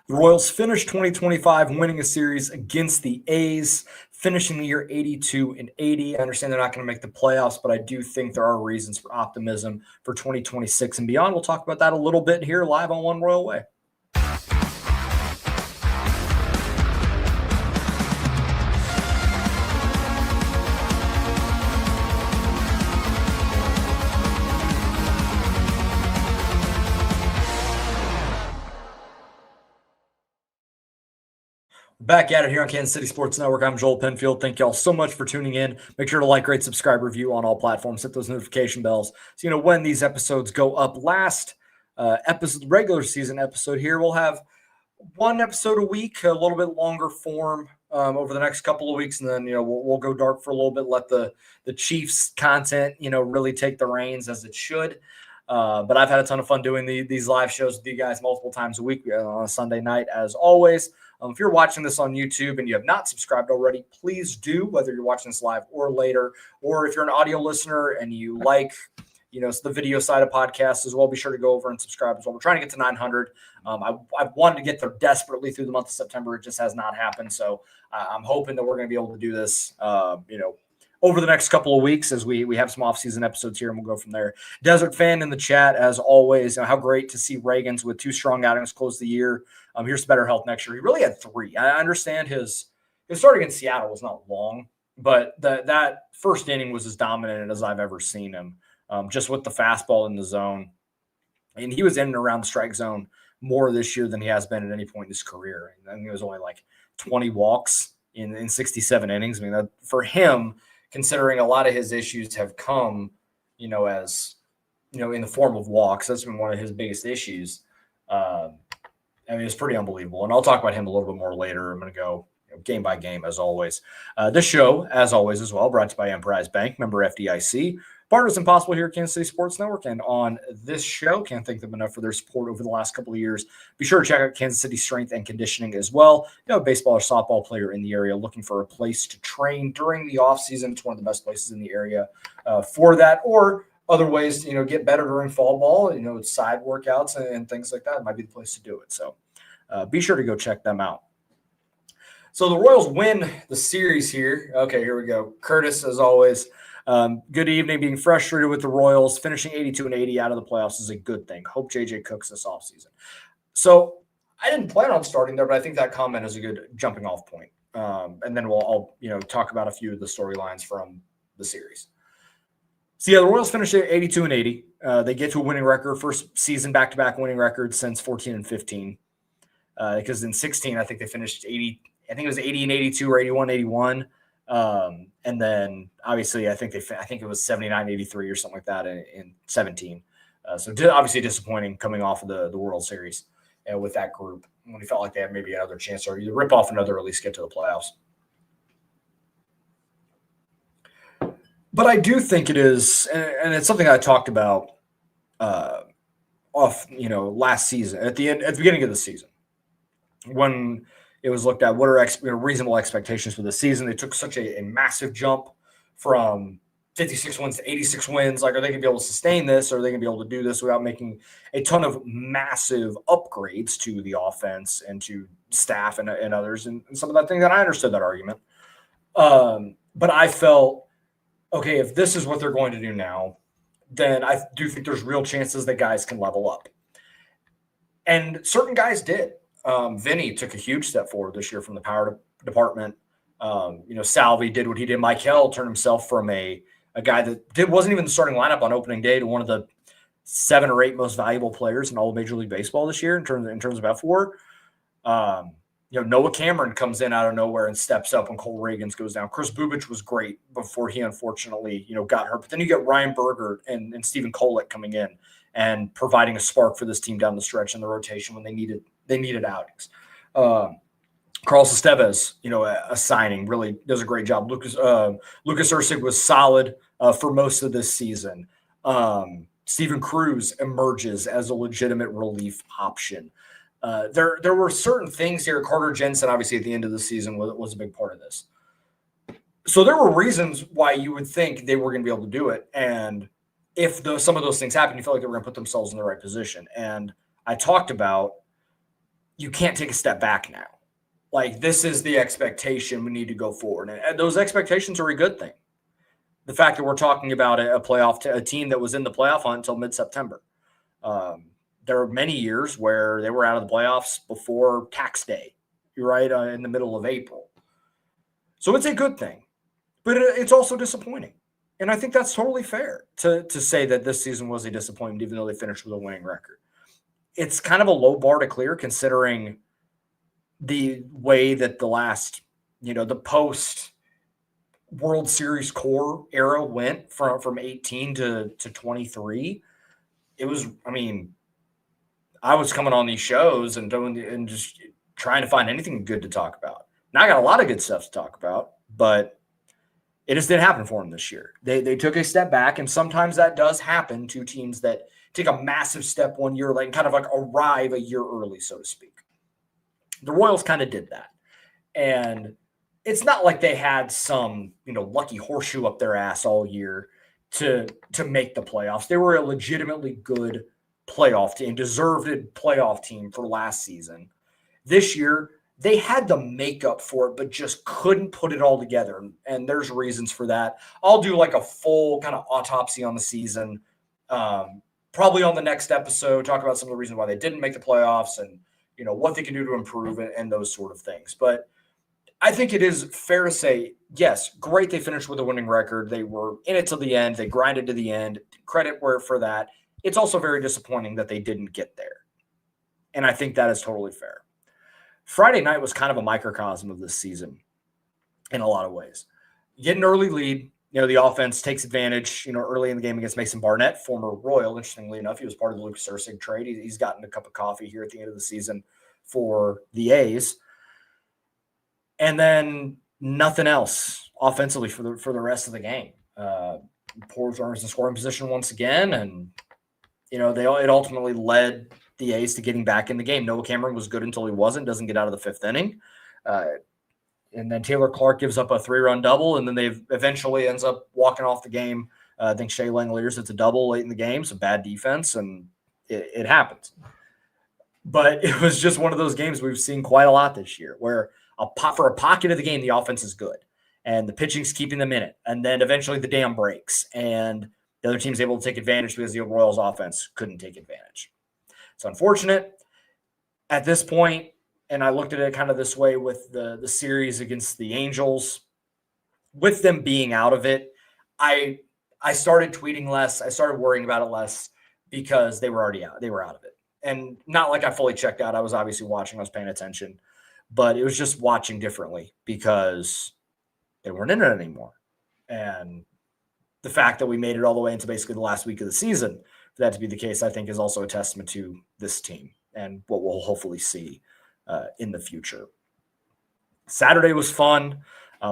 The Royals finished 2025 winning a series against the A's, finishing the year 82-80. I understand they're not going to make the playoffs, but I do think there are reasons for optimism for 2026 and beyond. We'll talk about that a little bit here live on One Royal Way. Back at it here on Kansas City Sports Network. I'm Joel Penfield. Thank you all so much for tuning in. Make sure to like, rate, subscribe, review on all platforms. Hit those notification bells so you know when these episodes go up. Last regular season episode here, we'll have one episode a week, a little bit longer form over the next couple of weeks, and then we'll go dark for a little bit. Let the Chiefs content really take the reins as it should. But I've had a ton of fun doing these live shows with you guys multiple times a week on a Sunday night, as always. If you're watching this on YouTube and you have not subscribed already, please do, whether you're watching this live or later. Or if you're an audio listener and you like, the video side of podcasts as well, be sure to go over and subscribe as well. We're trying to get to 900. I've wanted to get there desperately through the month of September. It just has not happened. So I'm hoping that we're going to be able to do this, over the next couple of weeks as we have some off-season episodes here, and we'll go from there. Desert Fan in the chat, as always. How great to see Reagan's with 2 strong outings close the year. Here's to better health next year. He really had 3. I understand his start against Seattle was not long, but that first inning was as dominant as I've ever seen him, just with the fastball in the zone. And he was in and around the strike zone more this year than he has been at any point in his career. I mean, it was only like 20 walks in 67 innings. I mean, that, for him, considering a lot of his issues have come, in the form of walks. That's been one of his biggest issues. It's pretty unbelievable. And I'll talk about him a little bit more later. I'm going to go game by game, as always. This show, as always, as well, brought to you by Emprise Bank, member FDIC. Partners Impossible here at Kansas City Sports Network. And on this show, can't thank them enough for their support over the last couple of years. Be sure to check out Kansas City Strength and Conditioning as well. A baseball or softball player in the area looking for a place to train during the offseason. It's one of the best places in the area for that. Or other ways, get better during fall ball, side workouts and things like that. It might be the place to do it. So be sure to go check them out. So the Royals win the series here. Okay, here we go. Curtis, as always. Good evening. Being frustrated with the Royals, finishing 82-80 out of the playoffs is a good thing. Hope JJ cooks this offseason. So I didn't plan on starting there, but I think that comment is a good jumping off point. And then I'll talk about a few of the storylines from the series. So yeah, the Royals finished at 82-80. They get to a winning record, first season back-to-back winning record since 14 and 15. Because in 16, I think they finished 80. I think it was 80-82 or 81-81. And then obviously I think it was 79-83 or something like that in 17. So obviously disappointing coming off of the World Series with that group when we felt like they had maybe another chance or either rip off another or at least get to the playoffs. But I do think it is, and it's something I talked about last season at the beginning of the season when it was looked at what are reasonable expectations for the season. They took such a massive jump from 56 wins to 86 wins. Like, are they going to be able to sustain this? Or are they going to be able to do this without making a ton of massive upgrades to the offense and to staff and others? And some of that thing that I understood that argument. But I felt, okay, if this is what they're going to do now, then I do think there's real chances that guys can level up. And certain guys did. Vinny took a huge step forward this year from the power department. Salvi did what he did. Michael turned himself from a guy that wasn't even the starting lineup on opening day to one of the 7 or 8 most valuable players in all of Major League Baseball this year in terms of F4. Noah Cameron comes in out of nowhere and steps up when Cole Reagans goes down. Chris Bubich was great before he unfortunately, got hurt. But then you get Ryan Berger and Stephen Kolek coming in and providing a spark for this team down the stretch in the rotation when they needed outings. Carlos Estevez, a signing, really does a great job. Lucas Ursig was solid for most of this season. Steven Cruz emerges as a legitimate relief option. There were certain things here. Carter Jensen, obviously, at the end of the season was a big part of this. So there were reasons why you would think they were going to be able to do it. And if some of those things happen, you felt like they were going to put themselves in the right position. And I talked about you can't take a step back now. Like, this is the expectation we need to go forward. And those expectations are a good thing. The fact that we're talking about a team that was in the playoff hunt until mid-September. There are many years where they were out of the playoffs before tax day, you're right, in the middle of April. So it's a good thing, but it's also disappointing. And I think that's totally fair to say that this season was a disappointment, even though they finished with a winning record. It's kind of a low bar to clear considering the way that the last, the post World Series core era went from 18 to 23. It was, I was coming on these shows and just trying to find anything good to talk about. Now I got a lot of good stuff to talk about, but it just didn't happen for them this year. They took a step back, and sometimes that does happen to teams that take a massive step one year, like kind of like arrive a year early, so to speak. The Royals kind of did that. And it's not like they had some, lucky horseshoe up their ass all year to make the playoffs. They were a legitimately good playoff team, deserved playoff team for last season. This year, they had the makeup for it, but just couldn't put it all together. And there's reasons for that. I'll do like a full kind of autopsy on the season, probably on the next episode, talk about some of the reasons why they didn't make the playoffs and, what they can do to improve and those sort of things. But I think it is fair to say, yes, great. They finished with a winning record. They were in it till the end. They grinded to the end. Credit for that. It's also very disappointing that they didn't get there. And I think that is totally fair. Friday night was kind of a microcosm of this season in a lot of ways. You get an early lead. The offense takes advantage, early in the game against Mason Barnett, former Royal. Interestingly enough, he was part of the Lucas Ursig trade. He's gotten a cup of coffee here at the end of the season for the A's. And then nothing else offensively for the rest of the game. Poor runners in scoring position once again. And, it ultimately led the A's to getting back in the game. Noah Cameron was good until he wasn't, doesn't get out of the fifth inning. And then Taylor Clark gives up a 3-run double, and then they eventually ends up walking off the game. I think Shea Langeliers hits a double late in the game, so bad defense, and it happens. But it was just one of those games we've seen quite a lot this year where for a pocket of the game, the offense is good, and the pitching's keeping them in it. And then eventually the dam breaks, and the other team's able to take advantage because the Royals offense couldn't take advantage. It's unfortunate at this point. And I looked at it kind of this way with the series against the Angels. With them being out of it, I started tweeting less. I started worrying about it less because they were already out. They were out of it. And not like I fully checked out. I was obviously watching. I was paying attention. But it was just watching differently because they weren't in it anymore. And the fact that we made it all the way into basically the last week of the season, for that to be the case, I think is also a testament to this team and what we'll hopefully see in the future. Saturday was fun.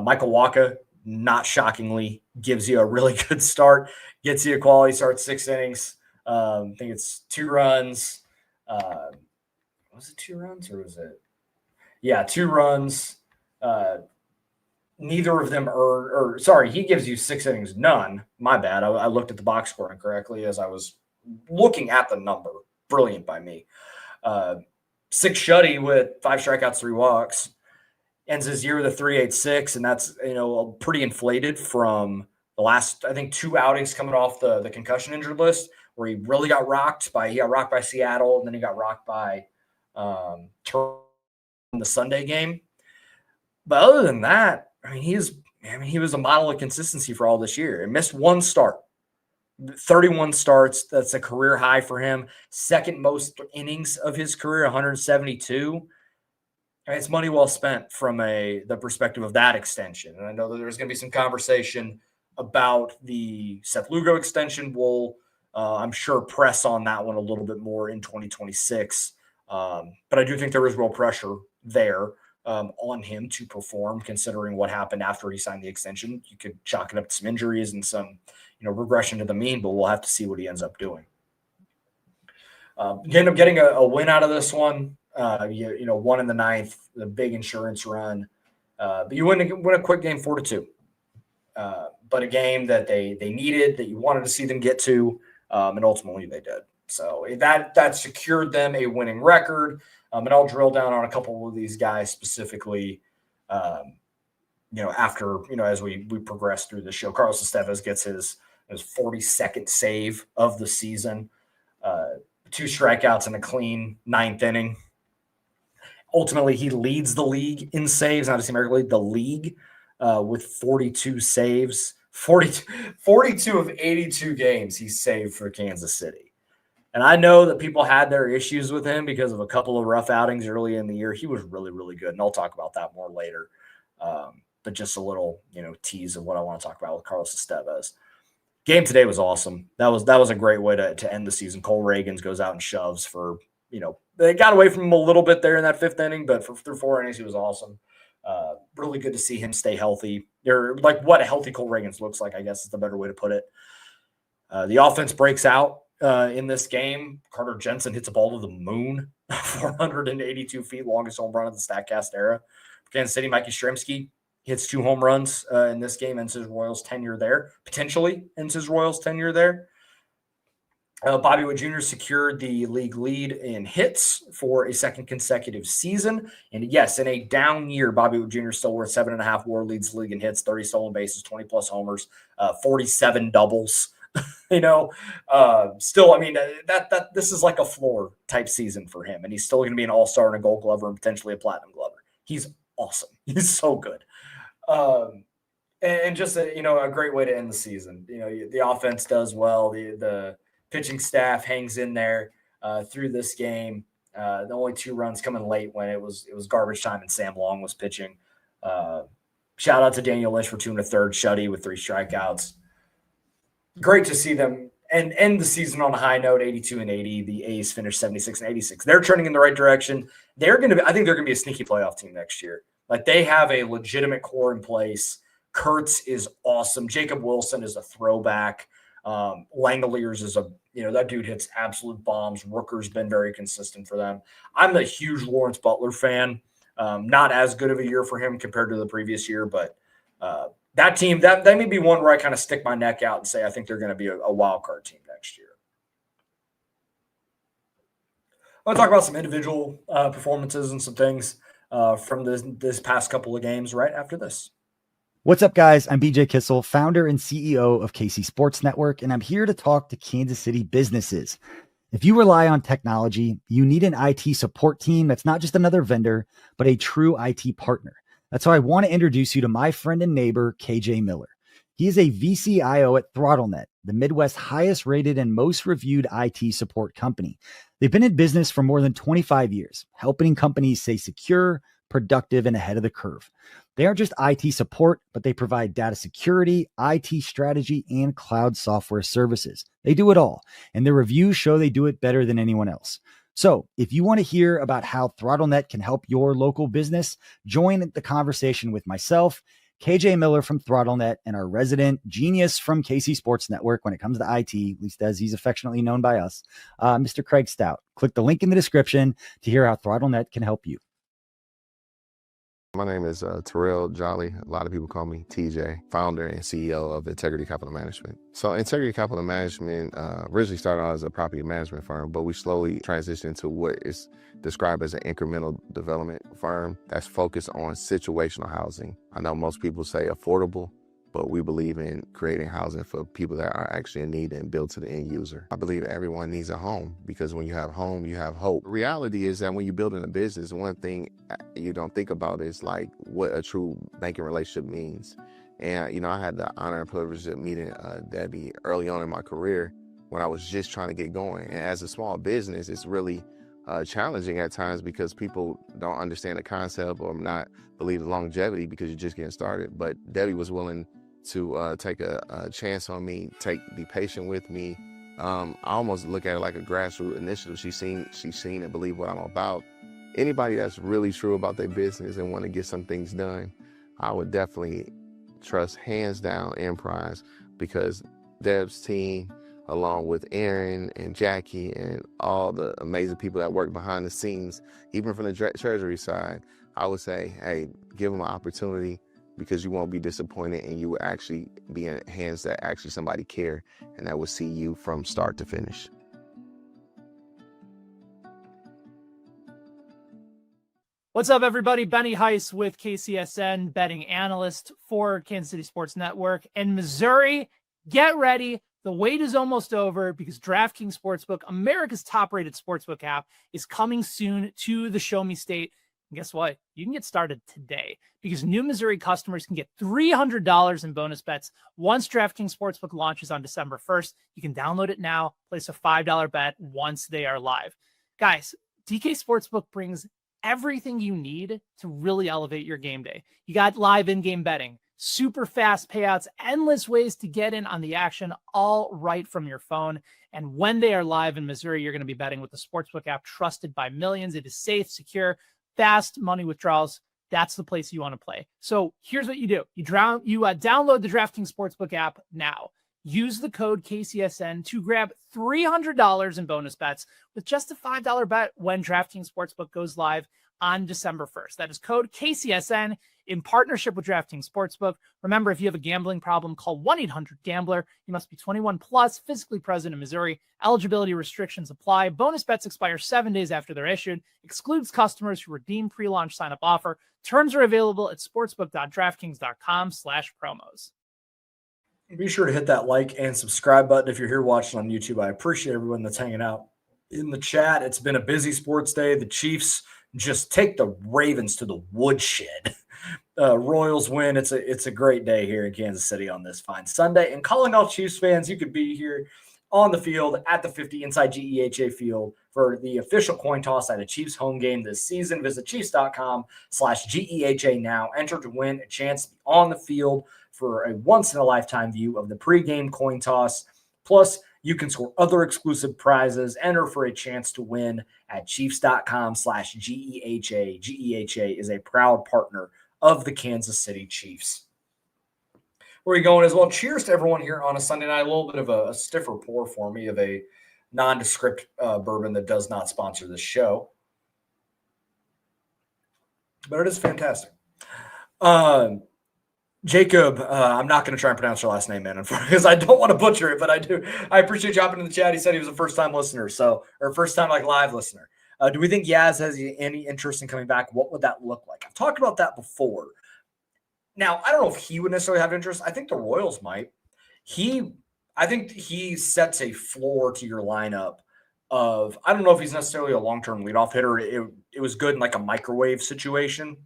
Michael Wacha, not shockingly, gives you a really good start, gets you a quality start, 6 innings. I think it's 2 runs. Was it 2 runs or was it? Yeah, 2 runs. Neither of them he gives you 6 innings, none. My bad. I looked at the box score incorrectly as I was looking at the number. Brilliant by me. 6 shutty with 5 strikeouts, 3 walks, ends his year with a 3.86, and that's pretty inflated from the last, I think, 2 outings coming off the concussion injured list, where he really got rocked by Seattle, and then he got rocked by in the Sunday game. But other than that, he was a model of consistency for all this year. He missed 1 start. 31 starts. That's a career high for him. Second most innings of his career, 172. It's money well spent from the perspective of that extension. And I know that there's going to be some conversation about the Seth Lugo extension. We'll, I'm sure, press on that one a little bit more in 2026. But I do think there is real pressure there on him to perform, considering what happened after he signed the extension. You could chalk it up to some injuries and some regression to the mean, but we'll have to see what he ends up doing. You end up getting a win out of this one. 1 in the 9th, the big insurance run. But you win a quick game 4-2. But a game that they needed, that you wanted to see them get to, and ultimately they did. So that secured them a winning record. And I'll drill down on a couple of these guys specifically, after, as we progress through the show. Carlos Estevez gets his 42nd save of the season, 2 strikeouts and a clean 9th inning. Ultimately, he leads the league in saves, not just the American League, the league, with 42 saves. 42 of 82 games he saved for Kansas City. And I know that people had their issues with him because of a couple of rough outings early in the year. He was really, really good, and I'll talk about that more later. But just a little, tease of what I want to talk about with Carlos Estevez. Game today was awesome. That was a great way to end the season. Cole Reagans goes out and shoves for, they got away from him a little bit there in that 5th inning, but through 4 innings, he was awesome. Really good to see him stay healthy. Or like what a healthy Cole Reagans looks like, I guess is the better way to put it. The offense breaks out in this game. Carter Jensen hits a ball to the moon, 482 feet, longest home run of the StatCast era. For Kansas City, Mikey Strzemski hits 2 home runs in this game, ends his Royals tenure there. Potentially ends his Royals tenure there. Bobby Witt Jr. secured the league lead in hits for a 2nd consecutive season. And yes, in a down year, Bobby Witt Jr. still worth 7.5 WAR, leads the league in hits, 30 stolen bases, 20-plus homers, 47 doubles. Still, I mean, that this is like a floor type season for him. And he's still going to be an all-star and a gold glover and potentially a platinum glover. He's awesome. He's so good. And just a great way to end the season. The offense does well. The pitching staff hangs in there through this game. The only 2 runs coming late when it was garbage time and Sam Long was pitching. Shout out to Daniel Lynch for 2 1/3 shutty with 3 strikeouts. Great to see them and end the season on a high note, 82 and 80. The A's finished 76 and 86. They're turning in the right direction. I think they're going to be a sneaky playoff team next year. Like, they have a legitimate core in place. Kurtz is awesome. Jacob Wilson is a throwback. Langoliers is that dude hits absolute bombs. Rooker's been very consistent for them. I'm a huge Lawrence Butler fan. Not as good of a year for him compared to the previous year, but that team, that may be one where I kind of stick my neck out and say I think they're going to be a wild card team next year. I want to talk about some individual performances and some things from this past couple of games right after this. What's up, guys? I'm BJ Kissel, founder and CEO of KC Sports Network, and I'm here to talk to Kansas City businesses. If you rely on technology, you need an IT support team that's not just another vendor, but a true IT partner. That's why I want to introduce you to my friend and neighbor, KJ Miller. He is a VCIO at ThrottleNet, the Midwest's highest rated and most reviewed IT support company. They've been in business for more than 25 years, helping companies stay secure, productive, and ahead of the curve. They aren't just IT support, but they provide data security, IT strategy, and cloud software services. They do it all, and their reviews show they do it better than anyone else. So if you want to hear about how ThrottleNet can help your local business, join the conversation with myself, KJ Miller from ThrottleNet, and our resident genius from KC Sports Network when it comes to IT, at least as he's affectionately known by us, Mr. Craig Stout. Click the link in the description to hear how ThrottleNet can help you. My name is Terrell Jolly. A lot of people call me TJ, founder and CEO of Integrity Capital Management. So Integrity Capital Management originally started out as a property management firm, but we slowly transitioned to what is described as an incremental development firm that's focused on situational housing. I know most people say affordable, but we believe in creating housing for people that are actually in need and built to the end user. I believe everyone needs a home because when you have home, you have hope. The reality is that when you're building a business, one thing you don't think about is like what a true banking relationship means. And, I had the honor and privilege of meeting Debbie early on in my career when I was just trying to get going. And as a small business, it's really challenging at times because people don't understand the concept or not believe the longevity because you're just getting started. But Debbie was willing to take a chance on me, be patient with me. I almost look at it like a grassroots initiative. She's seen and believe what I'm about. Anybody that's really true about their business and want to get some things done, I would definitely trust hands down Emprise, because Deb's team, along with Aaron and Jackie and all the amazing people that work behind the scenes, even from the treasury side, I would say, hey, give them an opportunity, because you won't be disappointed and you will actually be in hands that actually somebody care and that will see you from start to finish. What's up, everybody? Benny Heiss with KCSN, betting analyst for Kansas City Sports Network. And Missouri, get ready. The wait is almost over because DraftKings Sportsbook, America's top-rated sportsbook app, is coming soon to the Show Me State. And guess what? You can get started today because new Missouri customers can get $300 in bonus bets once DraftKings Sportsbook launches on December 1st. You can download it now, place a $5 bet once they are live. Guys, DK Sportsbook brings everything you need to really elevate your game day. You got live in-game betting, super fast payouts, endless ways to get in on the action, all right from your phone. And when they are live in Missouri, you're going to be betting with the Sportsbook app trusted by millions. It is safe, secure, fast money withdrawals. That's the place you want to play. So here's what you do. You download the DraftKings Sportsbook app now. Use the code KCSN to grab $300 in bonus bets with just a $5 bet when DraftKings Sportsbook goes live on December 1st. That is code KCSN in partnership with DraftKings Sportsbook. Remember, if you have a gambling problem, call 1-800-GAMBLER. You must be 21 plus, physically present in Missouri. Eligibility restrictions apply. Bonus bets expire 7 days after they're issued. Excludes customers who redeem pre-launch sign-up offer. Terms are available at sportsbook.draftkings.com/promos. Be sure to hit that like and subscribe button if you're here watching on YouTube. I appreciate everyone that's hanging out in the chat. It's been a busy sports day. The Chiefs just take the Ravens to the woodshed. Royals win. It's a great day here in Kansas City on this fine Sunday. And calling all Chiefs fans, you could be here on the field at the 50 inside GEHA field for the official coin toss at a Chiefs home game this season. Visit Chiefs.com/GEHA now. Enter to win a chance to be on the field for a once-in-a-lifetime view of the pregame coin toss. Plus, you can score other exclusive prizes. Enter for a chance to win at Chiefs.com/GEHA. GEHA is a proud partner of the Kansas City Chiefs. Where are you going as well? Cheers to everyone here on a Sunday night. A little bit of a stiffer pour for me of a nondescript bourbon that does not sponsor this show. But it is fantastic. Jacob, I'm not going to try and pronounce your last name, man, because I don't want to butcher it, but I do. I appreciate you hopping in the chat. He said he was a first-time listener, or first-time live listener. Do we think Yaz has any interest in coming back? What would that look like? I've talked about that before. Now, I don't know if he would necessarily have interest. I think the Royals might. I think he sets a floor to your lineup of, I don't know if he's necessarily a long-term leadoff hitter. It was good in like a microwave situation,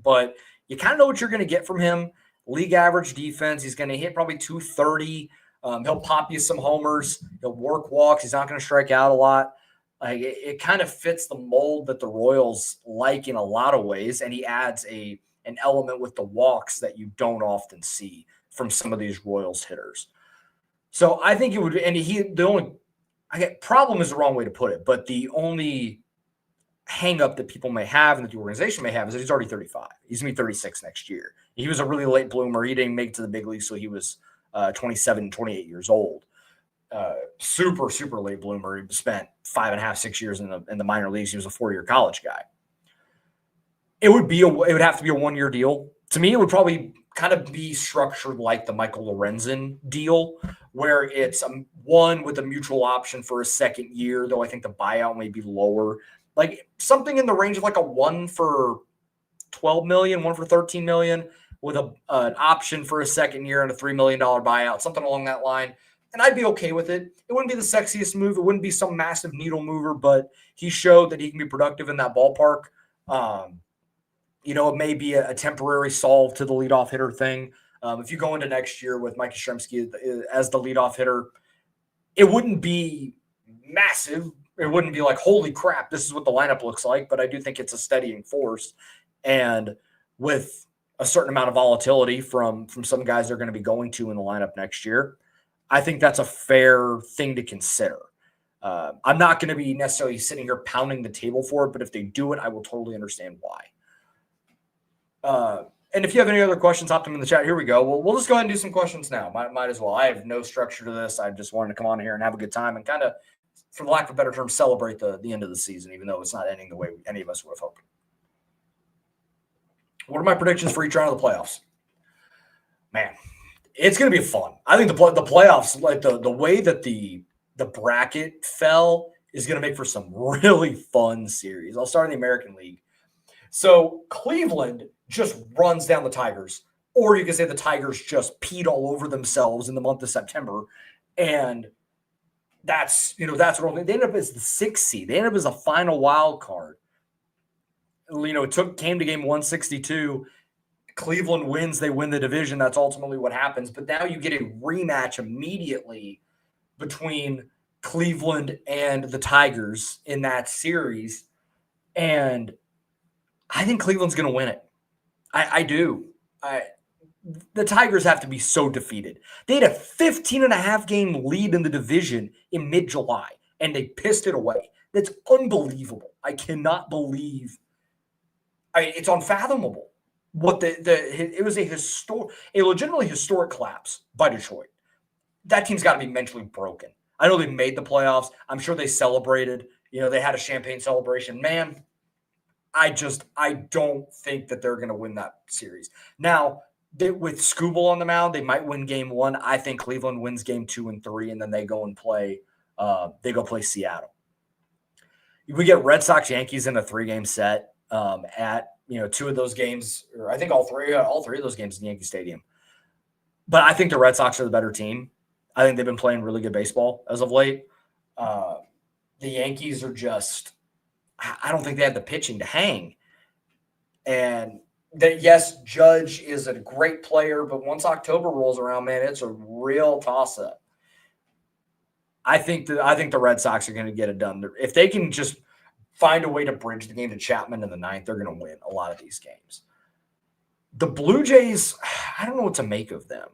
but you kind of know what you're going to get from him. League average defense. He's going to hit probably 230. He'll pop you some homers. He'll work walks. He's not going to strike out a lot. Like it kind of fits the mold that the Royals like in a lot of ways, and he adds an element with the walks that you don't often see from some of these Royals hitters. So I think it would, and problem is the wrong way to put it, but the only hang up that people may have and that the organization may have is that he's already 35. He's going to be 36 next year. He was a really late bloomer. He didn't make it to the big league, so he was 27, 28 years old. Super, super late bloomer. He spent 5.5, 6 years in the minor leagues. He was a 4-year college guy. It would have to be a 1-year deal. To me, it would probably kind of be structured like the Michael Lorenzen deal, where it's one with a mutual option for a second year, though I think the buyout may be lower. Like something in the range of like a 1 for $12 million, 1 for $13 million, with an option for a second year and a $3 million buyout, something along that line. And I'd be okay with it. It wouldn't be the sexiest move. It wouldn't be some massive needle mover, but he showed that he can be productive in that ballpark. It may be a temporary solve to the leadoff hitter thing. If you go into next year with Mike Yastrzemski as the leadoff hitter, it wouldn't be massive. It wouldn't be like, holy crap, this is what the lineup looks like. But I do think it's a steadying force. And with a certain amount of volatility from some guys they're going to be going to in the lineup next year, I think that's a fair thing to consider. I'm not going to be necessarily sitting here pounding the table for it, but if they do it, I will totally understand why. And if you have any other questions, hop them in the chat. Here we go. We'll just go ahead and do some questions now. Might as well. I have no structure to this. I just wanted to come on here and have a good time and kind of, for lack of a better term, celebrate the end of the season, even though it's not ending the way any of us would have hoped. What are my predictions for each round of the playoffs? Man, it's going to be fun. I think the playoffs, like the way that the bracket fell, is going to make for some really fun series. I'll start in the American League. So Cleveland just runs down the Tigers, or you can say the Tigers just peed all over themselves in the month of September, and that's what they end up as the 6th seed. They end up as a final wild card. It came to game 162. Cleveland wins, they win the division. That's ultimately what happens. But now you get a rematch immediately between Cleveland and the Tigers in that series. And I think Cleveland's going to win it. I do. The Tigers have to be so defeated. They had a 15.5 game lead in the division in mid-July, and they pissed it away. That's unbelievable. I cannot believe. It's unfathomable. It was a legitimately historic collapse by Detroit. That team's got to be mentally broken. I know they made the playoffs. I'm sure they celebrated. They had a champagne celebration. Man, I don't think that they're going to win that series. Now, with Skubal on the mound, they might win game 1. I think Cleveland wins game 2 and 3, and then they go and play. They go play Seattle. We get Red Sox Yankees in a 3-game set at 2 of those games, or I think all three of those games in Yankee Stadium. But I think the Red Sox are the better team. I think they've been playing really good baseball as of late. The Yankees are just. I don't think they have the pitching to hang. And that, yes, Judge is a great player, but once October rolls around, man, it's a real toss-up. I think the Red Sox are going to get it done. If they can just find a way to bridge the game to Chapman in the 9th, they're going to win a lot of these games. The Blue Jays, I don't know what to make of them.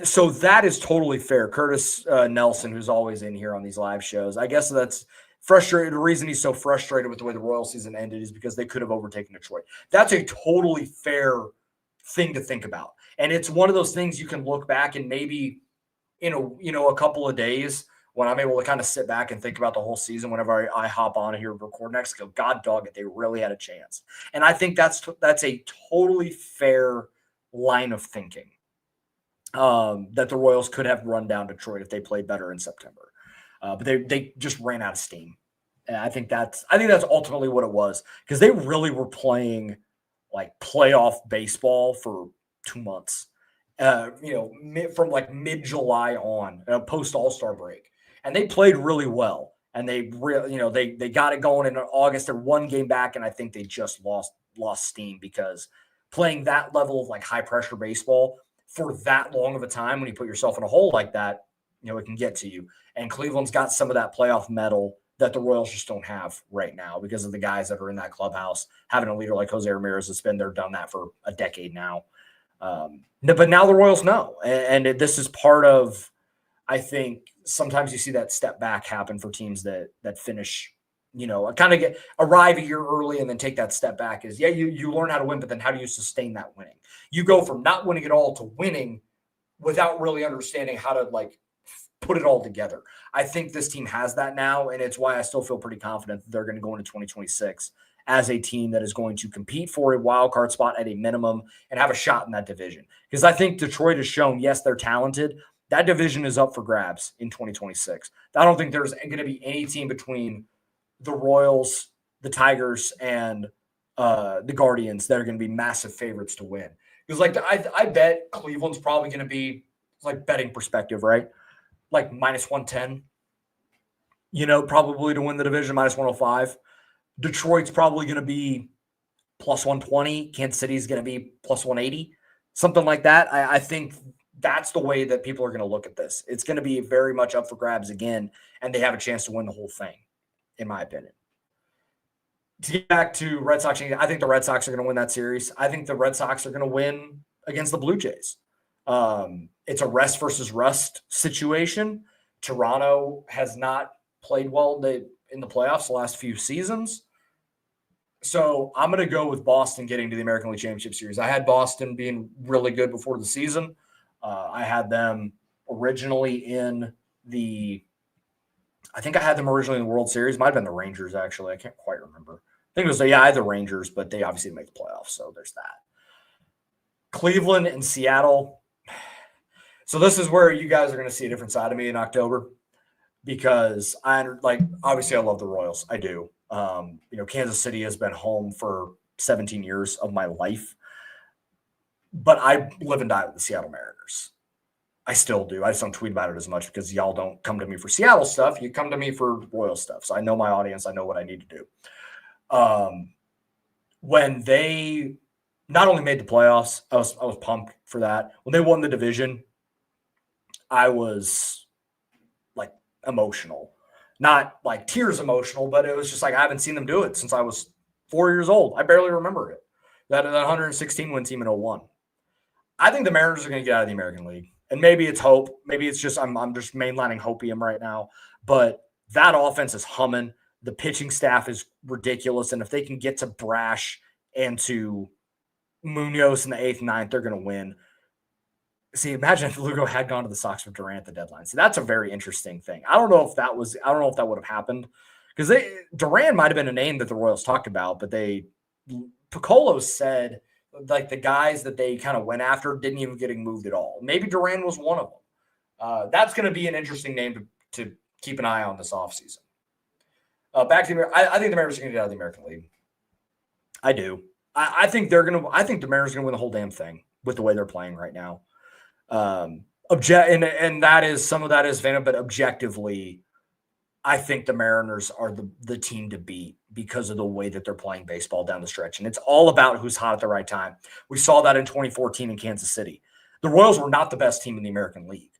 So that is totally fair. Curtis Nelson, who's always in here on these live shows, I guess that's frustrated. The reason he's so frustrated with the way the Royal season ended is because they could have overtaken Detroit. That's a totally fair thing to think about. And it's one of those things you can look back and maybe in a couple of days when I'm able to kind of sit back and think about the whole season, whenever I hop on here and record next, go, God dog it, they really had a chance. And I think that's a totally fair line of thinking. That the Royals could have run down Detroit if they played better in September, but they just ran out of steam. And I think that's ultimately what it was, because they really were playing like playoff baseball for 2 months, from like mid-July on, post All-Star break, and they played really well. And they got it going in August. They're 1 game back, and I think they just lost steam, because playing that level of like high pressure baseball for that long of a time, when you put yourself in a hole like that, it can get to you. And Cleveland's got some of that playoff metal that the Royals just don't have right now, because of the guys that are in that clubhouse. Having a leader like Jose Ramirez has been there, done that for a decade now. But now the Royals know. And this is part of, I think, sometimes you see that step back happen for teams that finish, kind of arrive a year early and then take that step back. Is, you learn how to win, but then how do you sustain that winning? You go from not winning at all to winning without really understanding how to like put it all together. I think this team has that now, and it's why I still feel pretty confident that they're going to go into 2026 as a team that is going to compete for a wild card spot at a minimum and have a shot in that division. Because I think Detroit has shown, yes, they're talented. That division is up for grabs in 2026. I don't think there's going to be any team between the Royals, the Tigers, and the Guardians that are going to be massive favorites to win. Because I bet Cleveland's probably going to be, like, betting perspective, right? Like minus 110, probably to win the division, minus 105. Detroit's probably going to be plus 120. Kansas City's going to be plus 180, something like that. I think that's the way that people are going to look at this. It's going to be very much up for grabs again, and they have a chance to win the whole thing, in my opinion. To get back to Red Sox, I think the Red Sox are going to win that series. I think the Red Sox are going to win against the Blue Jays. It's a rest versus rust situation. Toronto has not played well in the playoffs the last few seasons. So I'm going to go with Boston getting to the American League Championship Series. I had Boston being really good before the season. I had them originally in the World Series. Might have been the Rangers, actually. I can't quite remember. I think it was, I had the Rangers, but they obviously make the playoffs, so there's that. Cleveland and Seattle. So this is where you guys are going to see a different side of me in October. because obviously I love the Royals. I do. Kansas City has been home for 17 years of my life, but I live and die with the Seattle Mariners. I still do. I just don't tweet about it as much because y'all don't come to me for Seattle stuff. You come to me for Royal stuff. So I know my audience. I know what I need to do. When they not only made the playoffs, I was pumped for that. When they won the division, I was like emotional. Not like tears emotional, but it was just like I haven't seen them do it since I was 4 years old. I barely remember it. That 116 win team in 01. I think the Mariners are going to get out of the American League. And maybe it's hope. Maybe it's just I'm just mainlining hopium right now. But that offense is humming. The pitching staff is ridiculous. And if they can get to Brash and to Munoz in the 8th, 9th, they're going to win. See, imagine if Lugo had gone to the Sox with Durant at the deadline. See, that's a very interesting thing. I don't know if that would have happened because Durant might have been a name that the Royals talked about, but Piccolo said like the guys that they kind of went after didn't even getting moved at all. Maybe Duran was one of them. That's going to be an interesting name to keep an eye on this offseason. Back to I think the Mariners are going to get out of the American League. I do. I think the Mariners are going to win the whole damn thing with the way they're playing right now. And that is some of that is Vanna, but objectively, I think the Mariners are the team to beat because of the way that they're playing baseball down the stretch. And it's all about who's hot at the right time. We saw that in 2014 in Kansas City. The Royals were not the best team in the American League,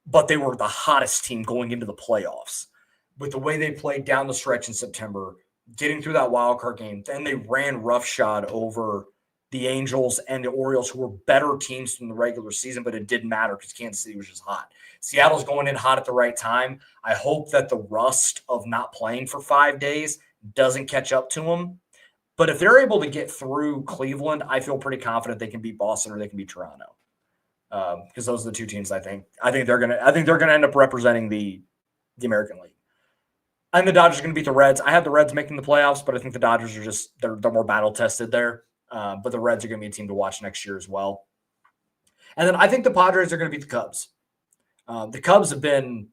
but they were the hottest team going into the playoffs with the way they played down the stretch in September, getting through that wild card game. Then they ran roughshod over the Angels and the Orioles, who were better teams from the regular season, but it didn't matter because Kansas City was just hot. Seattle's going in hot at the right time. I hope that the rust of not playing for 5 days doesn't catch up to them. But if they're able to get through Cleveland, I feel pretty confident they can beat Boston or they can beat Toronto. Because those are the two teams I think they're gonna end up representing the American League. I think the Dodgers are going to beat the Reds. I have the Reds making the playoffs, but I think the Dodgers are they're more battle tested there. But the Reds are going to be a team to watch next year as well. And then I think the Padres are going to beat the Cubs. The Cubs have been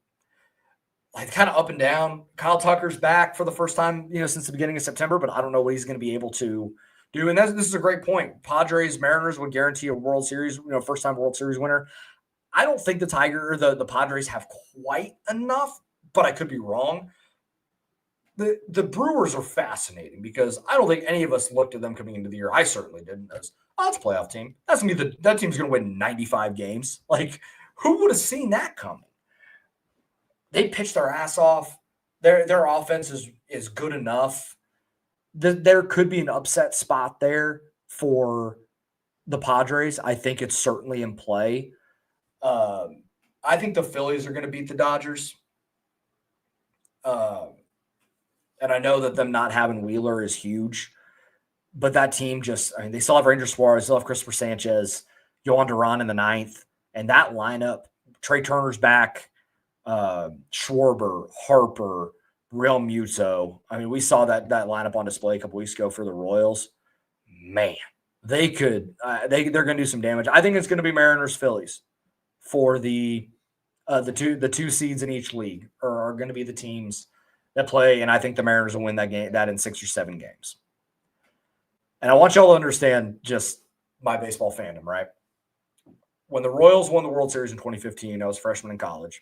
like kind of up and down. Kyle Tucker's back for the first time, since the beginning of September, but I don't know what he's going to be able to do. And this is a great point. Padres, Mariners would guarantee a World Series, first-time World Series winner. I don't think the Padres have quite enough, but I could be wrong. The Brewers are fascinating because I don't think any of us looked at them coming into the year. I certainly didn't. As it's a playoff team. That team's going to win 95 games. Like, who would have seen that coming? They pitched their ass off. Their offense is good enough. There could be an upset spot there for the Padres. I think it's certainly in play. I think the Phillies are going to beat the Dodgers. And I know that them not having Wheeler is huge, but that team they still have Ranger Suarez, still have Christopher Sanchez, Yohan Duran in the 9th, and that lineup, Trey Turner's back, Schwarber, Harper, Real Muto. I mean, we saw that lineup on display a couple weeks ago for the Royals. Man, they're going to do some damage. I think it's going to be Mariners Phillies for the two seeds in each league are going to be the teams that play, and I think the Mariners will win that in 6 or 7 games. And I want y'all to understand just my baseball fandom, right? When the Royals won the World Series in 2015, I was a freshman in college.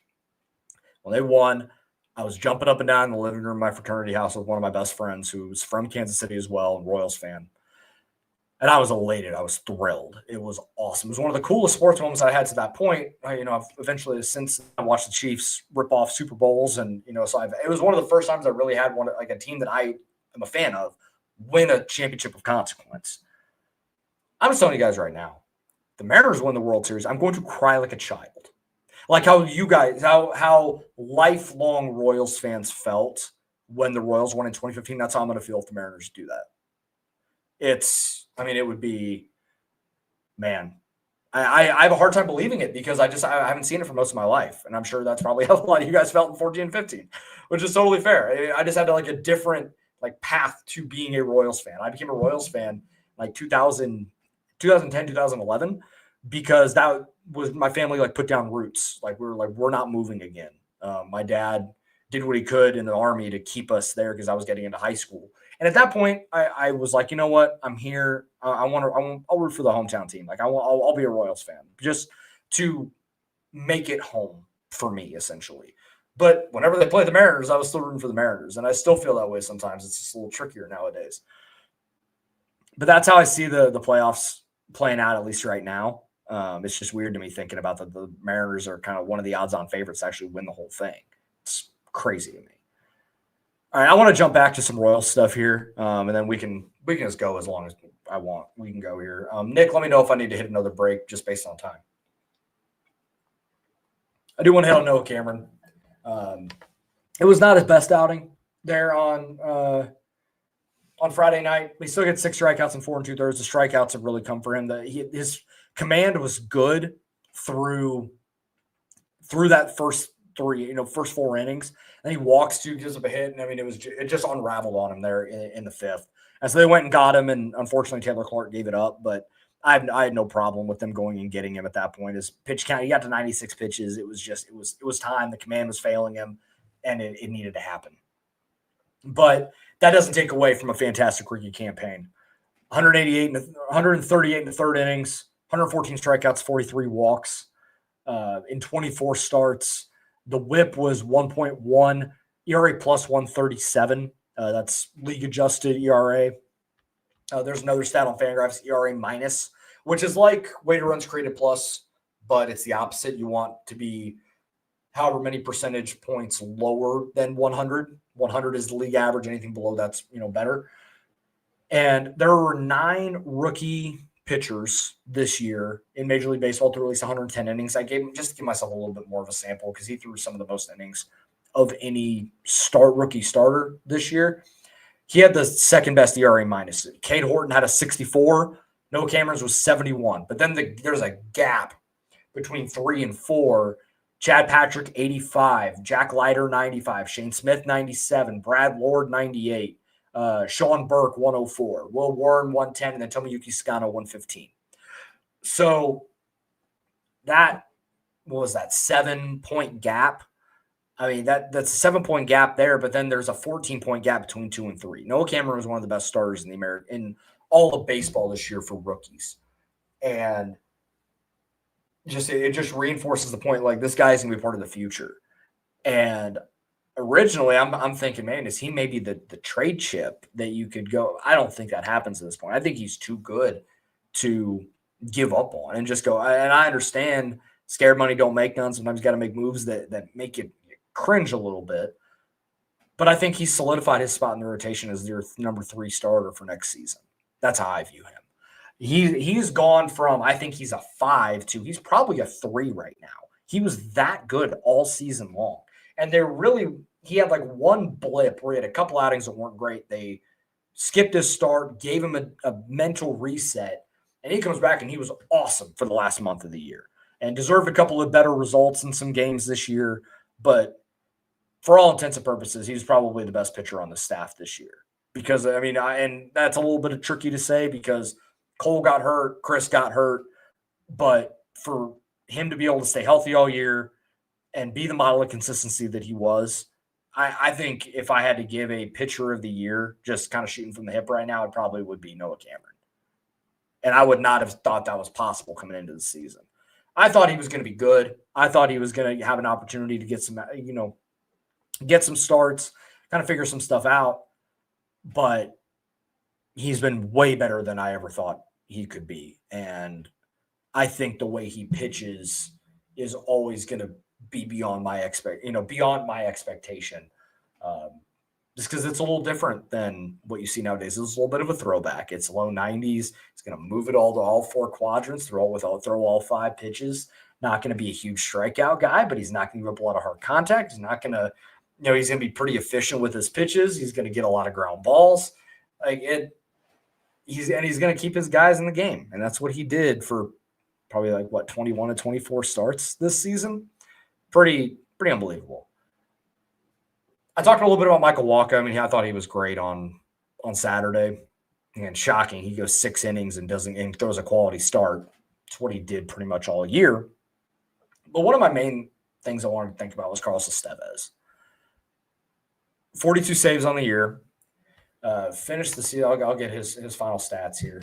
When they won, I was jumping up and down in the living room of my fraternity house with one of my best friends who was from Kansas City as well, and Royals fan. And I was elated. I was thrilled. It was awesome. It was one of the coolest sports moments I had to that point. I've eventually, since I watched the Chiefs rip off Super Bowls, and so it was one of the first times I really had a team that I am a fan of win a championship of consequence. I'm just telling you guys right now, the Mariners win the World Series, I'm going to cry like a child. Like how you guys, how lifelong Royals fans felt when the Royals won in 2015. That's how I'm going to feel if the Mariners do that. It would be, man, I have a hard time believing it because I haven't seen it for most of my life. And I'm sure that's probably how a lot of you guys felt in 14 and 15, which is totally fair. I just had a different path to being a Royals fan. I became a Royals fan 2010, 2011, because that was my family put down roots. We're not moving again. My dad did what he could in the Army to keep us there because I was getting into high school. And at that point, I was like, you know what? I'm here. I'll root for the hometown team. Like I'll be a Royals fan just to make it home for me, essentially. But whenever they play the Mariners, I was still rooting for the Mariners. And I still feel that way sometimes. It's just a little trickier nowadays. But that's how I see the playoffs playing out, at least right now. It's just weird to me thinking about the Mariners are kind of one of the odds-on favorites to actually win the whole thing. It's crazy to me. All right, I want to jump back to some Royals stuff here, and then we can just go as long as I want. We can go here. Nick, let me know if I need to hit another break just based on time. I do want to hit on Noah Cameron. It was not his best outing there on Friday night. He still gets 6 strikeouts and 4 2/3. The strikeouts have really come for him. His command was good through that first 4 innings. And he walks 2, gives up a hit, and I mean it just unraveled on him there in the 5th. And so they went and got him, and unfortunately Taylor Clark gave it up. But I had no problem with them going and getting him at that point. His pitch count, he got to 96 pitches. It was time. The command was failing him, and it needed to happen. But that doesn't take away from a fantastic rookie campaign. 138 and 138 in the 3rd innings, 114 strikeouts, 43 walks in 24 starts. The WHIP was 1.1, ERA plus 137. That's league adjusted ERA. There's another stat on Fangraphs, ERA minus, which is like weighted runs created plus, but it's the opposite. You want to be however many percentage points lower than 100. 100 is the league average. Anything below that's better. And there were 9 rookie pitchers this year in Major League Baseball to release 110 innings. I gave him just to give myself a little bit more of a sample because he threw some of the most innings of any rookie starter this year. He had the 2nd best ERA minus. Cade Horton had a 64. Noah Cameron's was 71. But then there's a gap between 3 and 4. Chad Patrick, 85. Jack Leiter, 95. Shane Smith, 97. Brad Lord, 98. Sean Burke, 104. Will Warren, 110. And then Tomoyuki Scano, 115. So what was that 7-point gap? I mean, that's a 7-point gap there, but then there's a 14-point gap between 2 and 3. Noah Cameron was one of the best starters in all of baseball this year for rookies. And it just reinforces the point, like, this guy's going to be part of the future. And originally I'm thinking, man, is he maybe the trade chip that you could go? I don't think that happens at this point. I think he's too good to give up on and just go. And I understand scared money don't make none. Sometimes you got to make moves that make you cringe a little bit. But I think he's solidified his spot in the rotation as their number 3 starter for next season. That's how I view him. He's gone from, I think he's a 5 to he's probably a 3 right now. He was that good all season long. And he had like one blip where he had a couple outings that weren't great. They skipped his start, gave him a mental reset, and he comes back and he was awesome for the last month of the year and deserved a couple of better results in some games this year. But for all intents and purposes, he's probably the best pitcher on the staff this year. Because, I mean, and that's a little bit tricky to say because Cole got hurt, Chris got hurt. But for him to be able to stay healthy all year and be the model of consistency that he was, I think if I had to give a pitcher of the year, just kind of shooting from the hip right now, it probably would be Noah Cameron. And I would not have thought that was possible coming into the season. I thought he was going to be good. I thought he was going to have an opportunity to get some starts, kind of figure some stuff out. But he's been way better than I ever thought he could be. And I think the way he pitches is always going to be beyond my expectation. Just because it's a little different than what you see nowadays. It's a little bit of a throwback. It's low 90s. He's going to move it all to all 4 quadrants, throw all 5 pitches. Not going to be a huge strikeout guy, but he's not going to give up a lot of hard contact. He's not going to, he's going to be pretty efficient with his pitches. He's going to get a lot of ground balls. He's going to keep his guys in the game. And that's what he did for probably 21 to 24 starts this season. Pretty unbelievable. I talked a little bit about Michael Walker. I mean, I thought he was great on Saturday. And shocking, he goes 6 innings and throws a quality start. It's what he did pretty much all year. But one of my main things I wanted to think about was Carlos Estevez. 42 saves on the year. Finished the season. I'll get his final stats here.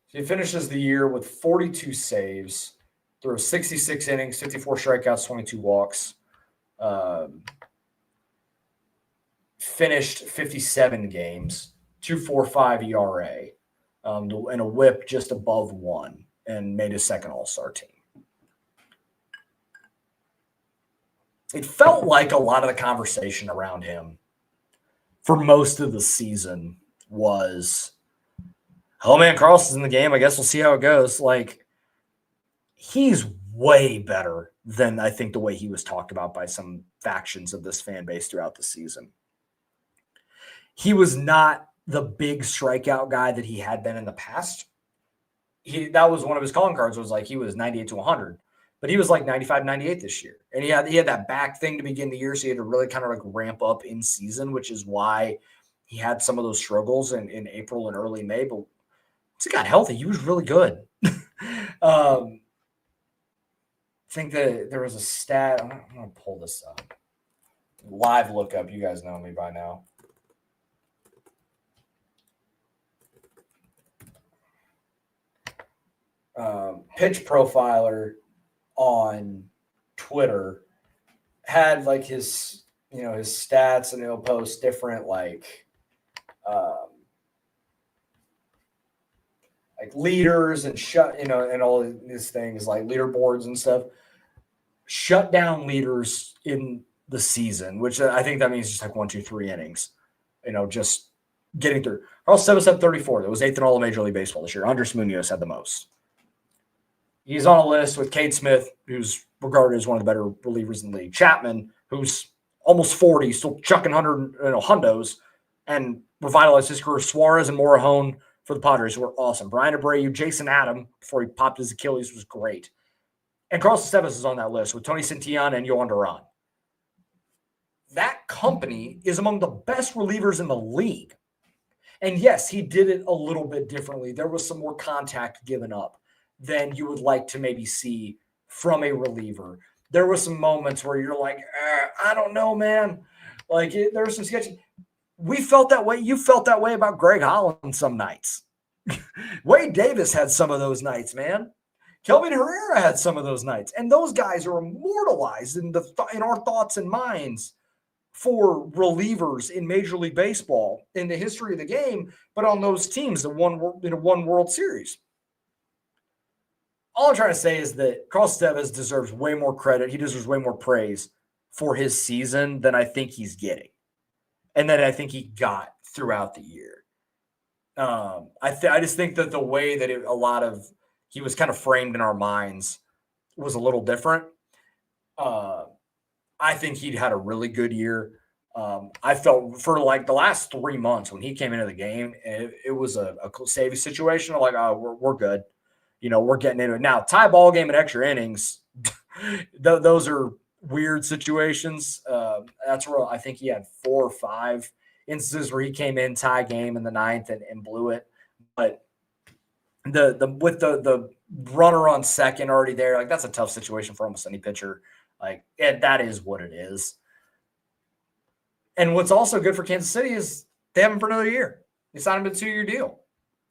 So he finishes the year with 42 saves, through 66 innings, 54 strikeouts, 22 walks. Finished 57 games, 2.45 ERA, and a WHIP just above 1, and made his second All-Star team. It felt like a lot of the conversation around him for most of the season was, oh man, Carlson's in the game. I guess we'll see how it goes. Like, he's way better than I think the way he was talked about by some factions of this fan base throughout the season. He was not the big strikeout guy that he had been in the past. That was one of his calling cards, was like he was 98 to 100. But he was like 95, 98 this year. And he had that back thing to begin the year, so he had to really kind of like ramp up in season, which is why he had some of those struggles in April and early May. But once he got healthy, he was really good. I think that there was a stat. I'm going to pull this up. Live lookup. You guys know me by now. Pitch Profiler on Twitter had like his stats, and he'll post different like leaders and and all these things like leaderboards and stuff. Shut down leaders in the season, which I think that means just like 1, 2, 3 innings, just getting through. Carlos Tevez had 34. That was 8th in all of Major League Baseball this year. Andres Munoz had the most. He's on a list with Cade Smith, who's regarded as one of the better relievers in the league. Chapman, who's almost 40, still chucking hundos, and revitalized his career. Suarez and Morejon for the Padres were awesome. Brian Abreu, Jason Adam, before he popped his Achilles, was great. And Carlos Estevez is on that list with Tony Santillan and Yohan Duran. That company is among the best relievers in the league. And yes, he did it a little bit differently. There was some more contact given up than you would like to maybe see from a reliever. There were some moments where you're like, I don't know, man. Like, there was some sketchy. We felt that way. You felt that way about Greg Holland some nights. Wade Davis had some of those nights, man. Kelvin Herrera had some of those nights. And those guys are immortalized in our thoughts and minds for relievers in Major League Baseball in the history of the game, but on those teams that won World Series. All I'm trying to say is that Carlos Tevez deserves way more credit. He deserves way more praise for his season than I think he's getting, and that I think he got throughout the year. I just think that the way that he was kind of framed in our minds was a little different. I think he'd had a really good year. I felt for like the last 3 months when he came into the game, it was a savvy situation. I'm like, oh, we're good. We're getting into it now. Tie ball game and extra innings, those are weird situations. That's where I think he had 4 or 5 instances where he came in tie game in the 9th and blew it. But with the runner on second already there, like that's a tough situation for almost any pitcher. Like that is what it is. And what's also good for Kansas City is they have him for another year. They signed him to a 2-year deal.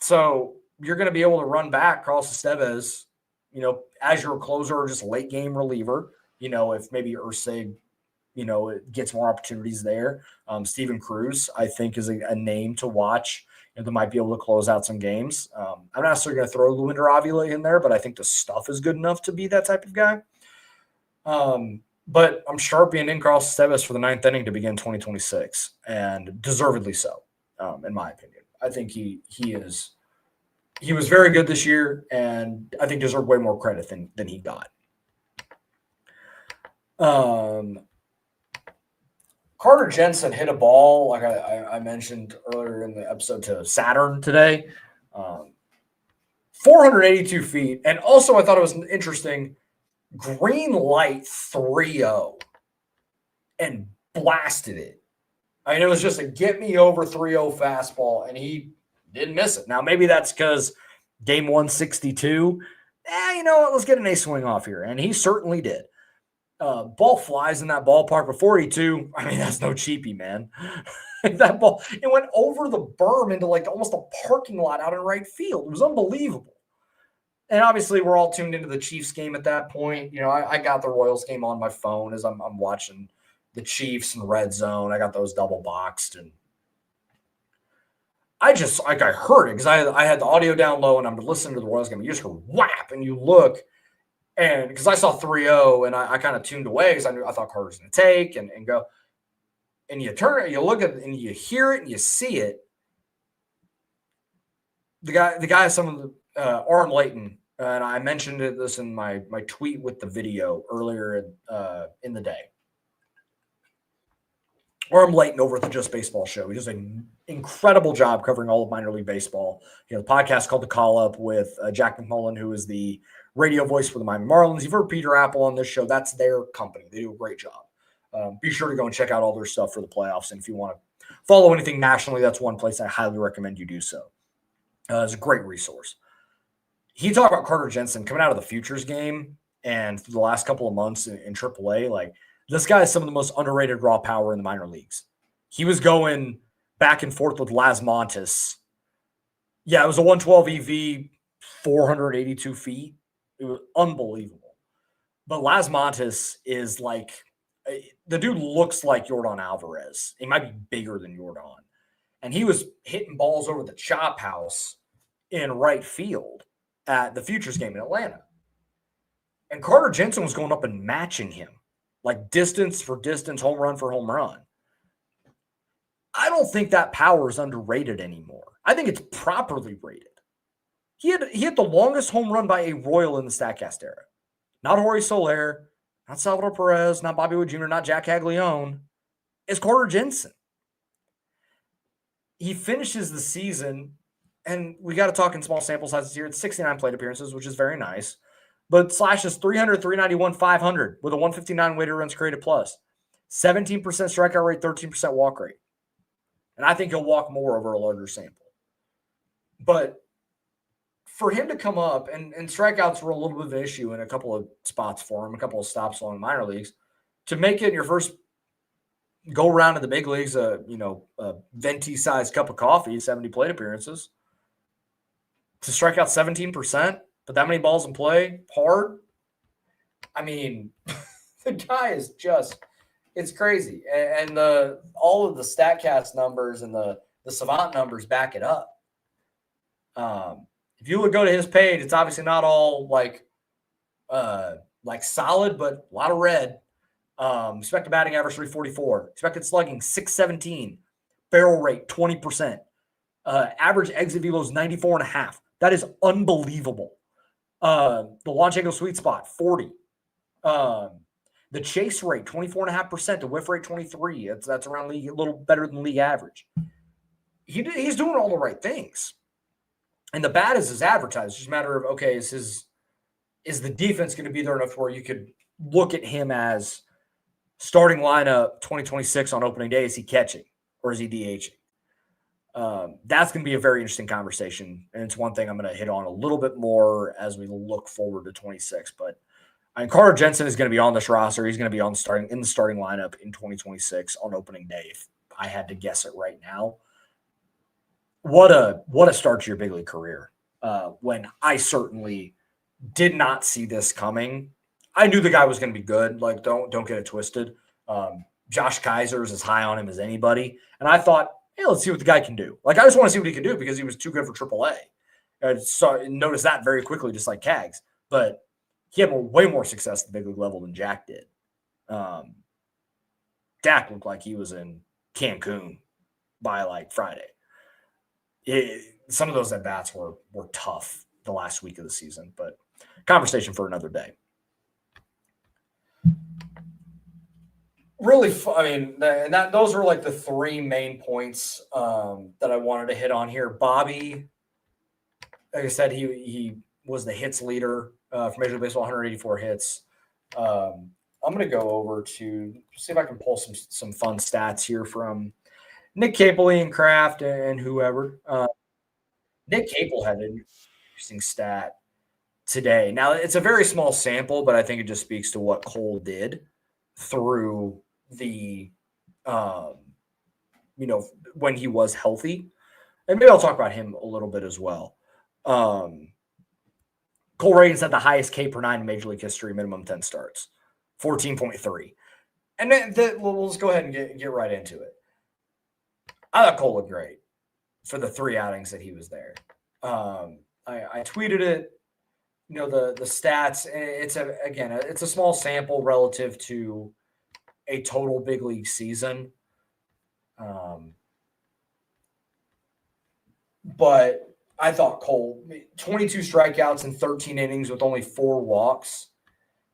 So you're going to be able to run back Carlos Estevez, as your closer or just late game reliever, if maybe Ursig, gets more opportunities there. Steven Cruz, I think, is a name to watch and that might be able to close out some games. I'm not necessarily going to throw Luinder Avila in there, but I think the stuff is good enough to be that type of guy. But I'm sharping in Carlos Estevez for the 9th inning to begin 2026, and deservedly so, in my opinion. I think he was very good this year, and I think deserved way more credit than he got. Carter Jensen hit a ball, like I mentioned earlier in the episode, to Saturn today. 482 feet. And also I thought it was interesting, green light 3-0 and blasted it. I mean, it was just a get me over 3-0 fastball, and he didn't miss it. Now, maybe that's because game 162, you know what, let's get an ace swing off here. And he certainly did. Ball flies in that ballpark for 42. I mean, that's no cheapie, man. That ball, it went over the berm into like almost a parking lot out in right field. It was unbelievable. And obviously, we're all tuned into the Chiefs game at that point. You know, I got the Royals game on my phone as I'm watching the Chiefs and Red Zone. I got those double boxed, and I just like I heard it because I had the audio down low and I'm listening to the Royals game. You just hear whap, and you look, and because I saw 3-0, and I kind of tuned away because I thought Carter's going to take and go. And you turn it, you look at it, and you hear it, and you see it. The guy, some of the Arm Layton, and I mentioned this in my tweet with the video earlier in the day. Arm Layton over at the Just Baseball show. He does an incredible job covering all of minor league baseball. He has a podcast called The Call Up with Jack McMullen, who is the radio voice for the Miami Marlins. You've heard Peter Apple on this show. That's their company. They do a great job. Be sure to go and check out all their stuff for the playoffs. And if you want to follow anything nationally, that's one place I highly recommend you do so. It's a great resource. He talked about Carter Jensen coming out of the futures game and through the last couple of months in AAA. Like, this guy is some of the most underrated raw power in the minor leagues. He was going back and forth with Las Montes. Yeah, it was a 112 EV, 482 feet. It was unbelievable. But Las Montes is like, the dude looks like Yordan Alvarez. He might be bigger than Yordan. And he was hitting balls over the chop house in right field at the futures game in Atlanta. And Carter Jensen was going up and matching him, like distance for distance, home run for home run. I don't think that power is underrated anymore. I think it's properly rated. He had the longest home run by a Royal in the StatCast era. Not Jorge Soler, not Salvador Perez, not Bobby Wood Jr., not Jack Caglione. It's Carter Jensen. He finishes the season, and we got to talk in small sample sizes here. It's 69 plate appearances, which is very nice. But slashes 300, 391, 500 with a 159 weighted runs created plus. 17% strikeout rate, 13% walk rate. And I think he'll walk more over a larger sample. But for him to come up, and strikeouts were a little bit of an issue in a couple of spots for him, a couple of stops along minor leagues, to make it in your first go around in the big leagues, a venti-sized cup of coffee, 70 plate appearances, to strike out 17%, but that many balls in play, hard. I mean, the guy is just, it's crazy. And all of the StatCast numbers and the Savant numbers back it up. If you would go to his page, it's obviously not all like solid, but a lot of red. Expected batting average 344. Expected slugging 617. Barrel rate 20%. Average exit velo is 94.5. That is unbelievable. The launch angle sweet spot 40. The chase rate 24.5%. The whiff rate 23. That's around league, a little better than league average. He's doing all the right things. And the bat is advertised. It's just a matter of, okay, is the defense going to be there enough where you could look at him as starting lineup 2026 on opening day? Is he catching or is he DHing? That's going to be a very interesting conversation. And it's one thing I'm going to hit on a little bit more as we look forward to 26. But Carter Jensen is going to be on this roster. He's going to be in the starting lineup in 2026 on opening day. If I had to guess it right now. What a start to your big league career. When I certainly did not see this coming. I knew the guy was going to be good. Like, don't get it twisted. Josh Kaiser is as high on him as anybody. And I thought, hey, let's see what the guy can do. Like, I just want to see what he can do because he was too good for AAA. So noticed that very quickly, just like Cags. But he had way more success at the big league level than Jack did. Dak looked like he was in Cancun by like Friday. Some of those at-bats were tough the last week of the season, but conversation for another day. Really, those were like the three main points that I wanted to hit on here. Bobby, like I said, he was the hits leader for Major League Baseball, 184 hits. I'm going to go over to see if I can pull some fun stats here from Nick Capel, Ian Kraft, and whoever. Nick Capel had an interesting stat today. Now, it's a very small sample, but I think it just speaks to what Cole did through the, when he was healthy. And maybe I'll talk about him a little bit as well. Cole Reagan's had the highest K per 9 in Major League history, minimum 10 starts, 14.3. And then we'll just go ahead and get right into it. I thought Cole looked great for the 3 outings that he was there. I tweeted it. The stats. It's a small sample relative to a total big league season. But I thought Cole, 22 strikeouts in 13 innings with only 4 walks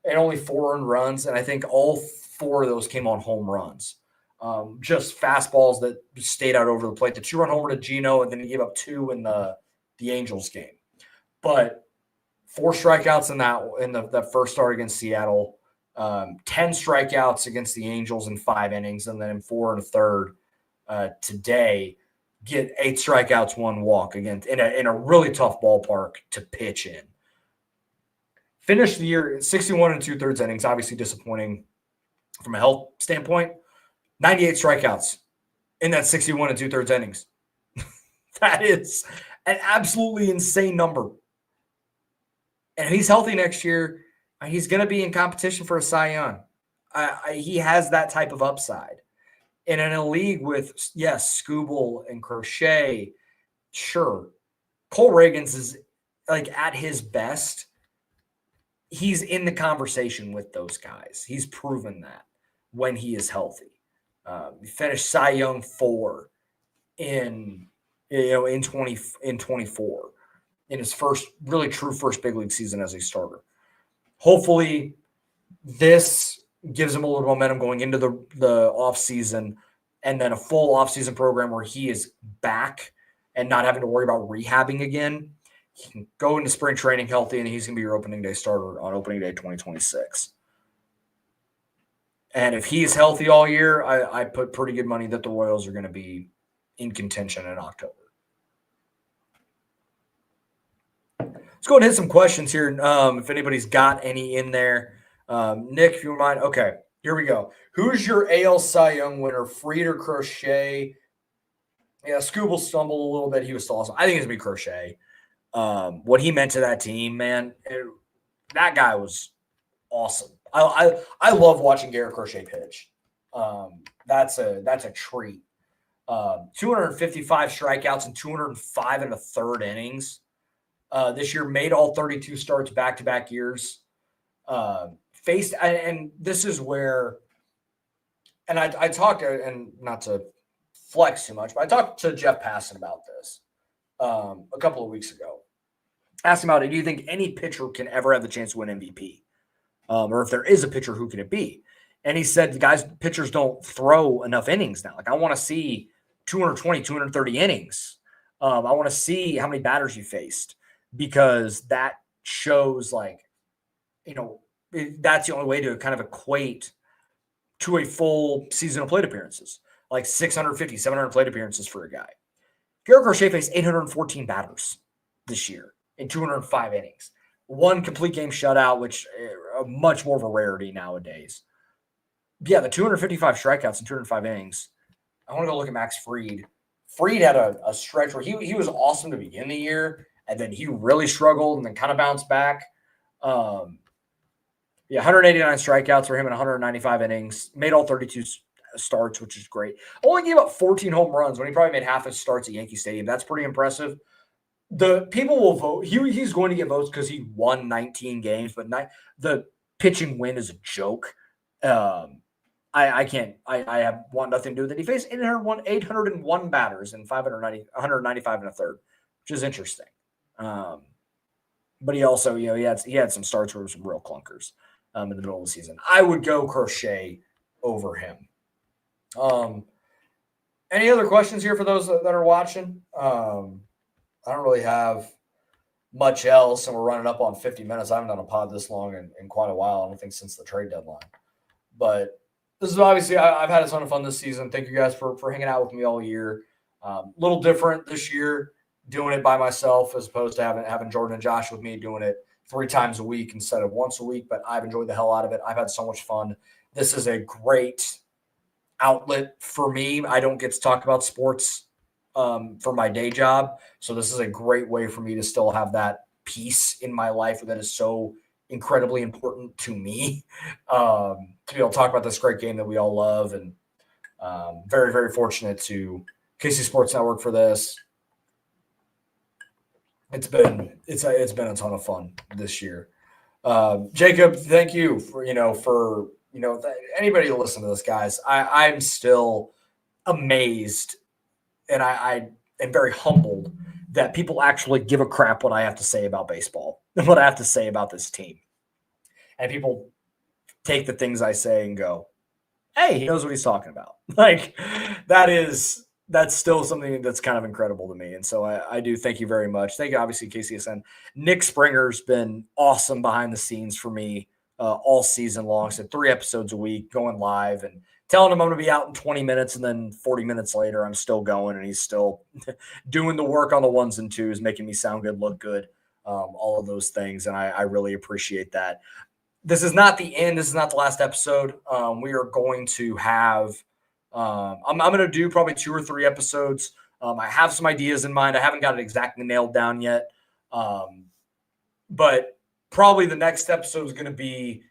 and only 4 earned runs. And I think all 4 of those came on home runs. Just fastballs that stayed out over the plate. The 2-run homer to Gino, and then he gave up 2 in the Angels game. But 4 strikeouts in the first start against Seattle, 10 strikeouts against the Angels in 5 innings, and then in 4 1/3 today, get 8 strikeouts, 1 walk against in a really tough ballpark to pitch in. Finished the year 61 2/3 innings, obviously disappointing from a health standpoint. 98 strikeouts in that 61 2/3 innings. That is an absolutely insane number. And if he's healthy next year, he's going to be in competition for a Cy Young. He has that type of upside. And in a league with, Skubal and Crochet, sure. Cole Reagans is like at his best. He's in the conversation with those guys. He's proven that when he is healthy. He finished Cy Young 4 in 24 in his really true first big league season as a starter. Hopefully this gives him a little momentum going into the offseason, and then a full offseason program where he is back and not having to worry about rehabbing again. He can go into spring training healthy, and he's going to be your opening day starter on opening day 2026. And if he's healthy all year, I put pretty good money that the Royals are going to be in contention in October. Let's go and hit some questions here. If anybody's got any in there. Nick, if you don't mind. Okay, here we go. Who's your AL Cy Young winner, Fried or Crochet? Yeah, Scooble stumbled a little bit. He was still awesome. I think it's going to be Crochet. What he meant to that team, man, that guy was awesome. I love watching Garrett Crochet pitch. That's a treat. 255 strikeouts and 205 in the 3rd innings. This year made all 32 starts back-to-back years. Faced, and this is where, and I talked, and not to flex too much, but I talked to Jeff Passan about this a couple of weeks ago. Asked him about it. Do you think any pitcher can ever have the chance to win MVP? Or if there is a pitcher, who can it be? And he said, pitchers don't throw enough innings now. Like, I want to see 220, 230 innings. I want to see how many batters you faced, because that shows, like, that's the only way to kind of equate to a full season of plate appearances, like 650, 700 plate appearances for a guy. Garrett Crochet faced 814 batters this year in 205 innings. 1 complete game shutout, which is much more of a rarity nowadays. Yeah, the 255 strikeouts in 205 innings. I want to go look at Max Fried. Fried had a stretch where he was awesome to begin the year, and then he really struggled and then kind of bounced back. 189 strikeouts for him in 195 innings. Made all 32 starts, which is great. Only gave up 14 home runs when he probably made half his starts at Yankee Stadium. That's pretty impressive. The people will vote. He's going to get votes because he won 19 games, but the pitching win is a joke. I want nothing to do with it. He faced 801 batters and 195 and a third, which is interesting. But he also, he had some starts where it was some real clunkers in the middle of the season. I would go Crochet over him. Any other questions here for those that are watching? I don't really have much else, and we're running up on 50 minutes. I haven't done a pod this long in quite a while. I don't think since the trade deadline. But this is obviously, I've had a ton of fun this season. Thank you guys for hanging out with me all year. Little different this year, doing it by myself as opposed to having Jordan and Josh with me, doing it 3 times a week instead of once a week, but I've enjoyed the hell out of it. I've had so much fun. This is a great outlet for me. I don't get to talk about sports for my day job. So this is a great way for me to still have that piece in my life that is so incredibly important to me, to be able to talk about this great game that we all love. And very, very fortunate to KC Sports Network for this. It's been a ton of fun this year. Jacob, thank you for anybody to listen to this, guys. I'm still amazed, and I am very humbled that people actually give a crap what I have to say about baseball and what I have to say about this team. And people take the things I say and go, hey, he knows what he's talking about. Like, that's still something that's kind of incredible to me. And so I do thank you very much. Thank you, obviously, KCSN. Nick Springer's been awesome behind the scenes for me all season long. So 3 episodes a week, going live and telling him I'm going to be out in 20 minutes. And then 40 minutes later, I'm still going, and he's still doing the work on the 1s and 2s, making me sound good, look good, all of those things. And I really appreciate that. This is not the end. This is not the last episode. We are going to have I'm going to do probably 2 or 3 episodes. I have some ideas in mind. I haven't got it exactly nailed down yet. But probably the next episode is going to be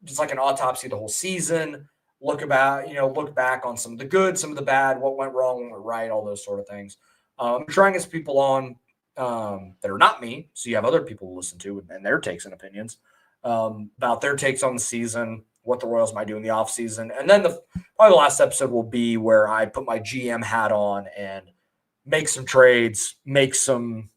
just like an autopsy of the whole season. Look back on some of the good, some of the bad, what went wrong, what went right, all those sort of things. I'm trying to get some people on that are not me, so you have other people to listen to and their takes and opinions about their takes on the season, what the Royals might do in the offseason. And then probably the last episode will be where I put my GM hat on and make some trades, make some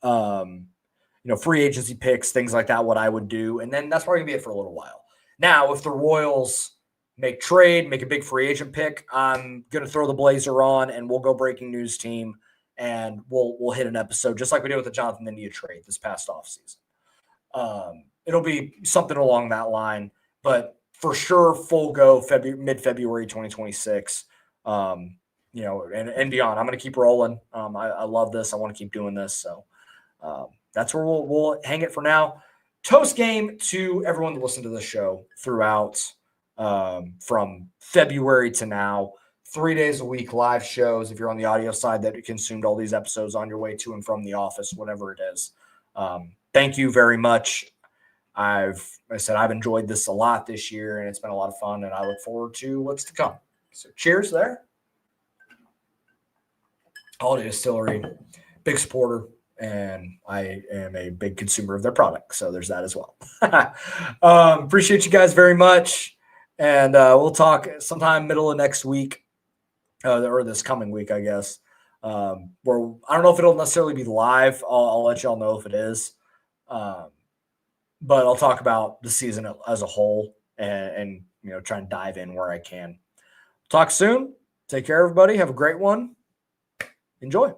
free agency picks, things like that, what I would do. And then that's probably going to be it for a little while. Now, if the Royals make a big free agent pick, I'm going to throw the blazer on and we'll go breaking news team and we'll hit an episode just like we did with the Jonathan India trade this past offseason. It'll be something along that line, but for sure, full go mid-February 2026, and beyond. I'm going to keep rolling. I love this. I want to keep doing this. So that's where we'll hang it for now. Toast game to everyone that listened to the show throughout from February to now. 3 days a week, live shows. If you're on the audio side that consumed all these episodes on your way to and from the office, whatever it is. Thank you very much. I've enjoyed this a lot this year, and it's been a lot of fun, and I look forward to what's to come. So cheers there. Holiday Distillery, big supporter, and I am a big consumer of their product. So there's that as well. Appreciate you guys very much. And we'll talk sometime middle of next week, or this coming week, I guess. Where I don't know if it'll necessarily be live. I'll let y'all know if it is. But I'll talk about the season as a whole and try and dive in where I can. Talk soon. Take care, everybody. Have a great one. Enjoy.